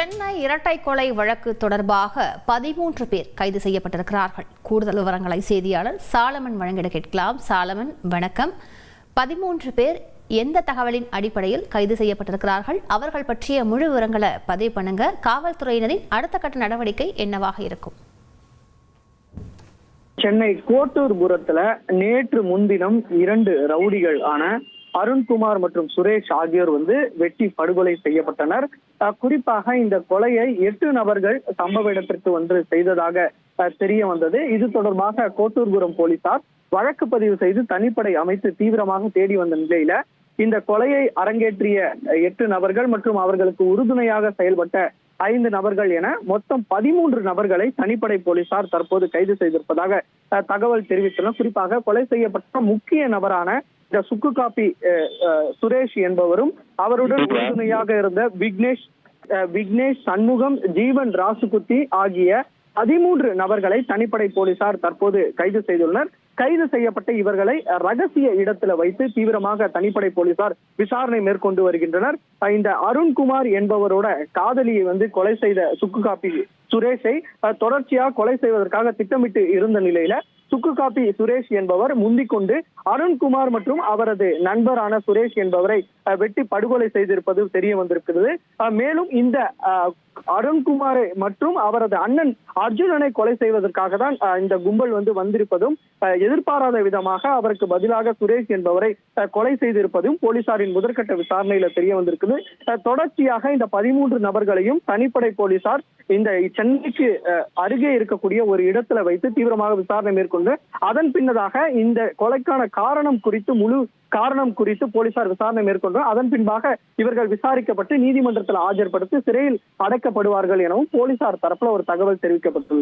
சென்னை இரட்டை கொலை வழக்கு தொடர்பாக 13 பேர் கைது செய்யப்பட்டிருக்கிறார்கள். கூடுதல் விவரங்களை செய்தியாளர் சாலமன் வழங்கிட கேட்கலாம். சாலமன், வணக்கம். 13 பேர் எந்த தகவலின் அடிப்படையில் கைது செய்யப்பட்டிருக்கிறார்கள்? அவர்கள் பற்றிய முழு விவரங்களை பதிவு பண்ணுங்க. காவல்துறையினரின் அடுத்த கட்ட நடவடிக்கை என்னவாக இருக்கும்? சென்னை கோட்டூர்புரத்துல நேற்று முன்தினம் 2 ரவுடிகள் ஆன அருண்குமார் மற்றும் சுரேஷ் ஆகியோர் வெட்டி படுகொலை செய்யப்பட்டனர். குறிப்பாக இந்த கொலையை 8 நபர்கள் சம்பவ இடத்திற்கு செய்ததாக தெரிய வந்தது. இது தொடர்பாக கோட்டூர்புரம் போலீசார் வழக்கு பதிவு செய்து தனிப்படை அமைத்து தீவிரமாக தேடி வந்த நிலையில இந்த கொலையை அரங்கேற்றிய 8 நபர்கள் மற்றும் அவர்களுக்கு உறுதுணையாக செயல்பட்ட 5 நபர்கள் என மொத்தம் 13 நபர்களை தனிப்படை போலீசார் தற்போது கைது செய்திருப்பதாக தகவல் தெரிவித்தனர். குறிப்பாக கொலை செய்யப்பட்ட முக்கிய நபரான இந்த சுக்கு காப்பி சுரேஷ் என்பவரும் அவருடன் உறுதுணையாக இருந்த விக்னேஷ், சண்முகம், ஜீவன், ராசுகுத்தி ஆகிய 13 நபர்களை தனிப்படை போலீசார் தற்போது கைது செய்துள்ளனர். கைது செய்யப்பட்ட இவர்களை ரகசிய இடத்துல வைத்து தீவிரமாக தனிப்படை போலீசார் விசாரணை மேற்கொண்டு வருகின்றனர். இந்த அருண்குமார் என்பவரோட காதலியை கொலை செய்த சுக்கு காப்பி சுரேஷை தொடர்ச்சியாக கொலை செய்வதற்காக திட்டமிட்டு இருந்த நிலையில சுக்கு காப்பி சுரேஷ் என்பவர் முந்திக்கொண்டு அருண்குமார் மற்றும் அவரது நண்பரான சுரேஷ் என்பவரை வெட்டி படுகொலை செய்திருப்பது தெரிய வந்திருக்கிறது. மேலும் இந்த அருண்குமாரை மற்றும் அவரது அண்ணன் அர்ஜுனனை கொலை செய்வதற்காக தான் இந்த கும்பல் வந்திருப்பதும் எதிர்பாராத விதமாக அவருக்கு பதிலாக சுரேஷ் என்பவரை கொலை செய்திருப்பதும் போலீசாரின் முதற்கட்ட விசாரணையில தெரிய வந்திருக்குது. தொடர்ச்சியாக இந்த 13 நபர்களையும் தனிப்படை போலீசார் இந்த சென்னைக்கு அருகே இருக்கக்கூடிய ஒரு இடத்துல வைத்து தீவிரமாக விசாரணை மேற்கொண்டு அதன் பின்னதாக இந்த கொலைக்கான முழு காரணம் குறித்து போலீசார் விசாரணை மேற்கொண்டு அதன் பின்பாக இவர்கள் விசாரிக்கப்பட்டு நீதிமன்றத்தில் ஆஜர்படுத்தி சிறையில் அடைக்கப்படுவார்கள் எனவும் போலீசார் தரப்புல ஒரு தகவல் தெரிவிக்கப்பட்டுள்ளது.